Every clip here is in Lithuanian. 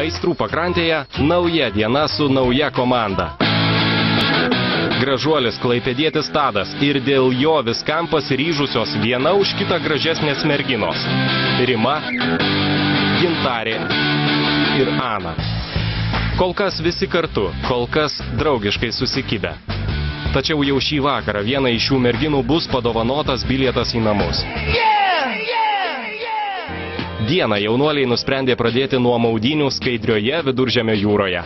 Aistrų pakrantėje nauja diena su nauja komanda. Gražuolis klaipėdietis Tadas ir dėl jo viskam pasiryžusios viena už kitą gražesnės merginos. Rima, Gintarė ir Ana. Kol kas visi kartu, kol kas draugiškai susikibę. Tačiau jau šį vakarą vienai iš šių merginų bus padovanotas bilietas į namus. Dieną jaunuoliai nusprendė pradėti nuo maudynių skaidrioje Viduržemio jūroje.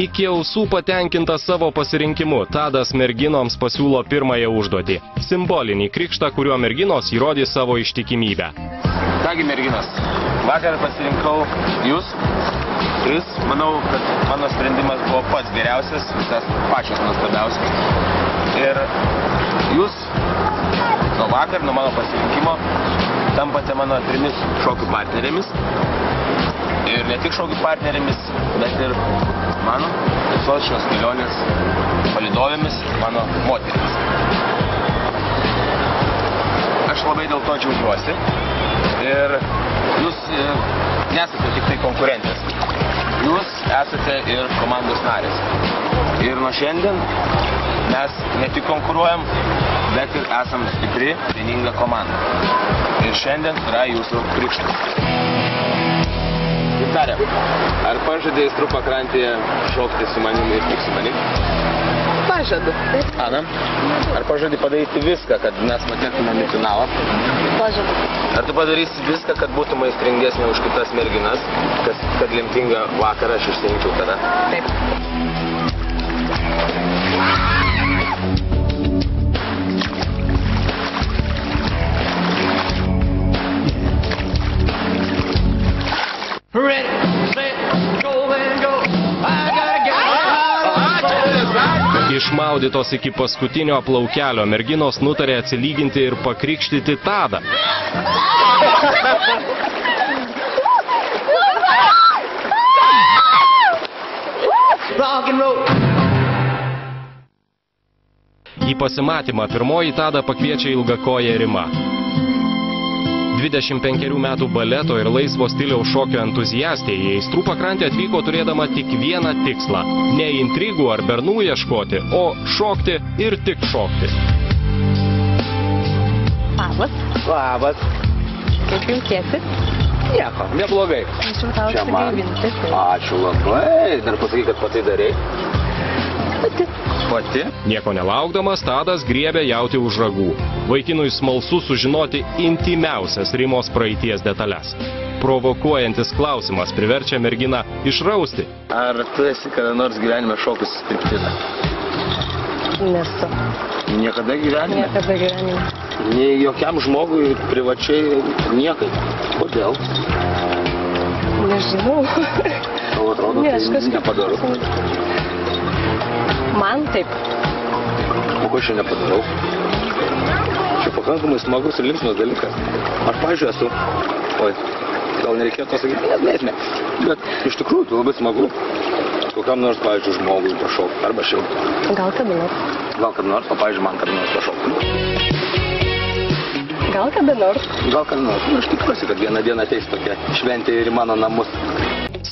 Iki ausų patenkintas savo pasirinkimu, Tadas merginoms pasiūlo pirmąją užduotį – simbolinį krikštą, kuriuo merginos įrodys savo ištikimybę. Kągi merginos, vakar pasirinkau jūs. Tris. Manau, kad mano sprendimas buvo pats geriausias, tas pačios nuostabiausias. Ir jūs nuo vakar, nuo mano pasirinkimo, tampate mano 3 šokių partnerėmis. Ir ne tik šokių partnerėmis, bet ir mano visos šios kelionės palydovėmis, mano moterimis. Aš labai dėl to džiaugiuosi. Ir jūs nesate tik tai konkurentės. Jūs esate ir komandos narės. Ir nuo šiandien mes ne tik konkuruojam, bet ir esam stipri, vieninga komanda. Ir šiandien yra jūsų krikštas. Gintarė, ar pažadė Aistrų pakrantėje šokti su manimi ir tik su manimi? Pažadu. Ana, ar pažadė padaryti viską, kad mes patektumėm į finalą? Pažadu. Ar tu padarysi viską, kad būtum aistringesnė už kitas merginas, kad lemtingą vakarą aš išsirinkčiau tada? Taip. Išmaudytos iki paskutinio plaukelio merginos nutarė atsilyginti ir pakrikštyti Tadą. Į pasimatymą pirmoji Tadą pakviečia ilgakoję Rima. 25 metų baleto ir laisvo stiliaus šokio entuziastė į Aistrų pakrantę atvyko turėdama tik vieną tikslą – ne intrigų ar bernų ieškoti, o šokti ir tik šokti. Labas. Labas. Kaip jautiesi? Nieko, neblogai. Ačiū tau atsigaivinti. Ačiū labai. Dar pasakai, kad pati darei. Pati? Nieko nelaukdamas, Tadas griebė jauti už ragų. Vaikinui smalsu sužinoti intymiausias Rimos praeities detalės. Provokuojantis klausimas priverčia merginą išrausti. Ar tu esi kada nors gyvenime šokusi striptizą? Nesu. Niekada gyvenime? Niekada gyvenime. Nei jokiam žmogui privačiai niekai. Kodėl? Nežinau. Tau atrodo, tai nepadaru. Man taip. O ko čia nepadarau? Čia pakankamai smagus ir linksmas dalykas. Aš, pavyzdžiui, esu... Oi, gal nereikėjo to sakyti? Ne. Bet iš tikrųjų, tai labai smagu. Kokiam nors, pavyzdžiui, žmogui pašokti. Arba šiaip. Gal kada nors. Gal kada nors, o, pavyzdžiui, man kada nors pašokti. Gal kada nors. Gal kada nors. Aš tikiuosi, kad vieną dieną ateis tokia šventė ir į mano namus.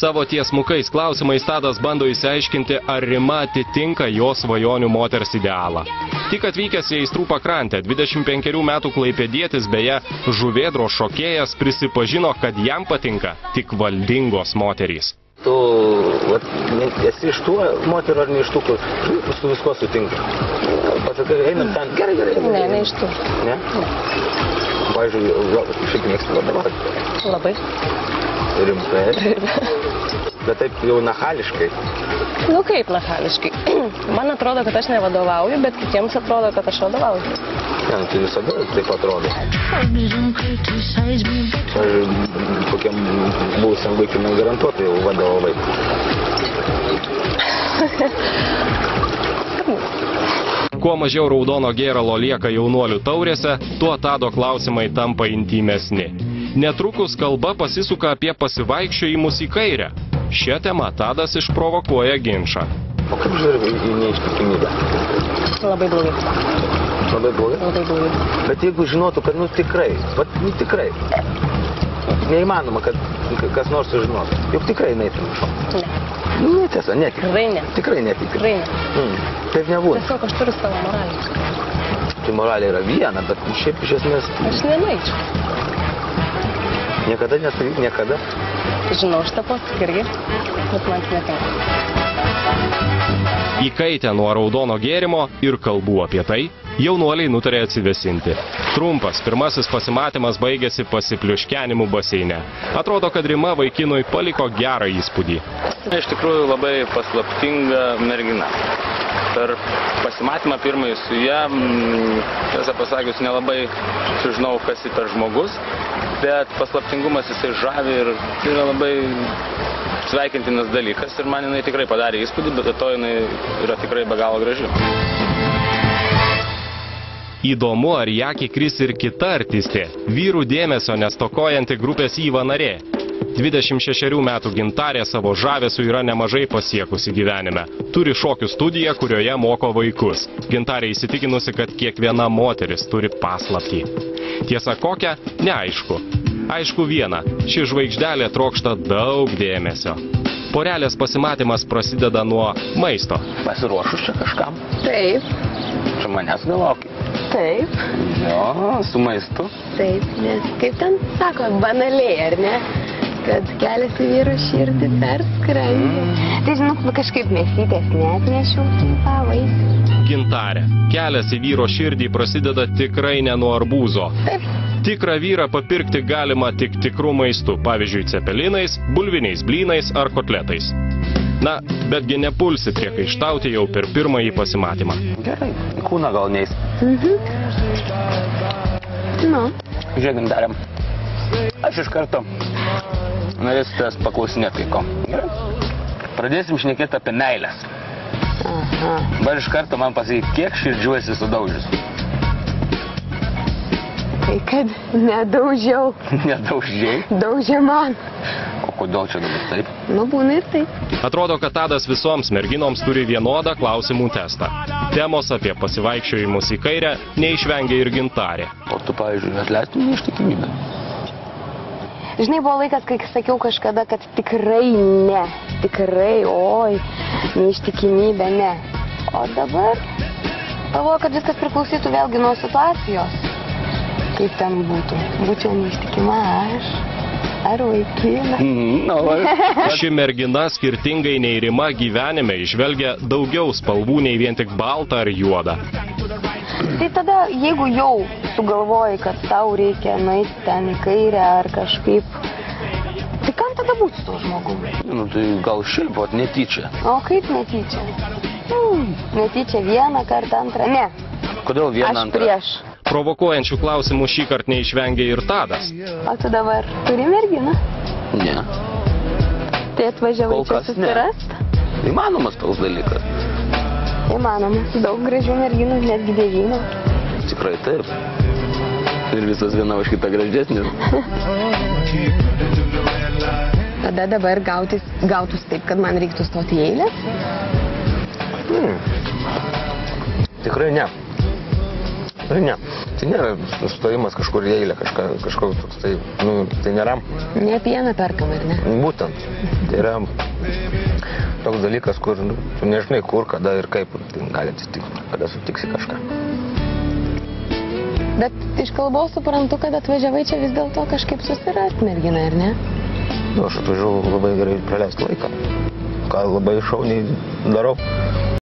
Savo tiesmukais klausimais Tadas bando išsiaiškinti, ar Rima atitinka jo svajonių moters idealą. Tik atvykęs į Aistrų pakrantę, 25 metų klaipėdietis, beje, žuvėdros šokėjas, prisipažino, kad jam patinka tik valdingos moterys. Tu esi iš tų moterų ar ne iš tų, kur su visko sutinka? Pasakai, einam ten. Gerai. Ne iš tų. Ne? Pavyzdžiui, šiaip mėgsti vadovauti. Labai. Rimtai. Bet taip jau nachališkai. Nu kaip nachališkai. Man atrodo, kad aš nevadovauju, bet kitiems atrodo, kad aš vadovauju. Ne, tai visada taip atrodo. Kokiam buvusiam vaikinam garantuotai jau vadovai. Kuo mažiau raudono gėralo lieka jaunuolių taurėse, tuo Tado klausimai tampa intymesni. Netrukus kalba pasisuka apie pasivaikščiojimus į kairę. Šią temą Tadas išprovokuoja ginčą. O kaip žiūrėjau į neištikimybę? Labai blogai. Labai blogai? Labai blogai. Bet jeigu žinotų, kad tikrai, neįmanoma, kad kas nors sužinotų. Juk tikrai neitum šau. Ne. Nu, tiesa, netikiu. Tikrai ne. Tikrai netikiu. Tikrai ne. Taip nebūna. Tiesiog aš turiu savo moralę. Tai moralė yra viena, bet šiaip iš esmės... Aš nenaičiau. Niekada nesakyk, niekada. Žinau šitą posakį irgi, bet man tai netinka. Įkaitę nuo raudono gėrimo ir kalbų apie tai, jaunuoliai nutarė atsivesinti. Trumpas pirmasis pasimatymas baigėsi pasipliuškenimu baseine. Atrodo, kad Rima vaikinui paliko gerą įspūdį. Iš tikrųjų labai paslaptinga mergina. Per pasimatymą pirmąjį su ją, tiesą pasakius, nelabai sužinau, kas ji per žmogus, bet paslaptingumas jisai žavi ir tai yra labai sveikintinas dalykas ir man jinai tikrai padarė įspūdį, bet to jinai yra tikrai be galo graži. Įdomu, ar į akį kris ir kita artistė, vyrų dėmesio nestokojanti grupės Yva narė. 26 metų Gintarė savo žavesiu yra nemažai pasiekusi gyvenime. Turi šokių studiją, kurioje moko vaikus. Gintarė įsitikinusi, kad kiekviena moteris turi paslaptį. Tiesa kokia? Neaišku. Aišku viena, ši žvaigždelė trokšta daug dėmesio. Porelės pasimatymas prasideda nuo maisto. Pasiruošus čia kažkam? Taip. Čia manęs galvoki. Taip. Jo, su maistu. Taip, nes kaip ten sako, banaliai, ar ne? Kad kelias į vyrų širdį per skrandį. Tai žinok, kažkaip mėsytės neatnešiau, pavai. Gintarė. Kelias į vyro širdį prasideda tikrai ne nuo arbūzo. Taip. Tikrą vyrą papirkti galima tik tikrų maistų, pavyzdžiui, cepelinais, bulviniais blynais ar kotletais. Na, betgi nepulsi priekaištauti jau per pirmąjį pasimatymą. Gerai, kūną gal neis. Nu. Žiūrėk, Gintarėm, aš iš karto norėsiu tavęs paklausinėti kai ko. Gerai? Pradėsim šnekėti apie meilės. Aha. Dabar iš karto man pasakyk, kiek širdžių esi sudaužius? Tai kad nedaužiau. Nedaužiai? Daužė man. O kodėl čia dabar taip? Nu, būna ir taip. Atrodo, kad Tadas visoms merginoms turi vienodą klausimų testą. Temos apie pasivaikščiojimus į kairę neišvengia ir Gintarė. O tu, pavyzdžiui, atleistum neištikimybę? Žinai, buvo laikas, kai sakiau kažkada, kad tikrai ne. Tikrai, oi, neištikimybė, ne. O dabar galvoju, kad viskas priklausytų vėlgi nuo situacijos. Kaip ten būtų. Būčiau neištikima aš. Ar vaikina? Ši mergina skirtingai nei Rima gyvenime išvelgia daugiau spalvų nei vien tik baltą ar juodą. Tai tada, jeigu jau sugalvoji, kad tau reikia nueiti ten į kairę ar kažkaip, tai kam tada būti su tuo žmogumi? Nu, tai gal šiaip, vat netyčia. O kaip netyčia? Netyčia vieną kartą, antrą, ne. Kodėl vieną Aš antrą? prieš. Provokuojančių klausimų šį kartą neišvengia ir Tadas. O tu dabar turi merginą? Ne. Tai atvažiavai Kol čia kas ne. susirast? Įmanomas toks dalykas. Įmanoma. Daug gražių merginų, netgi 9. Tikrai taip. Ir visas viena už kitą gražesnė. Tada dabar gautus taip, kad man reiktų stoti į eilę? Tikrai ne. Tikrai ne. Tai nėra stojimas kažkur į eilę, kažkoks toks, tai, tai nėra. Ne pieną perkam, ar ne? Būtent. Tai yra toks dalykas, kur tu nežinai kur, kada ir kaip gali atsitikti, kada sutiksi kažką. Bet iš kalbos suprantu, kad atvažiavai čia vis dėlto kažkaip susirasti merginą, ar ne? Nu, aš atvažiavau labai gerai praleisti laiką. Ką labai šauniai darau.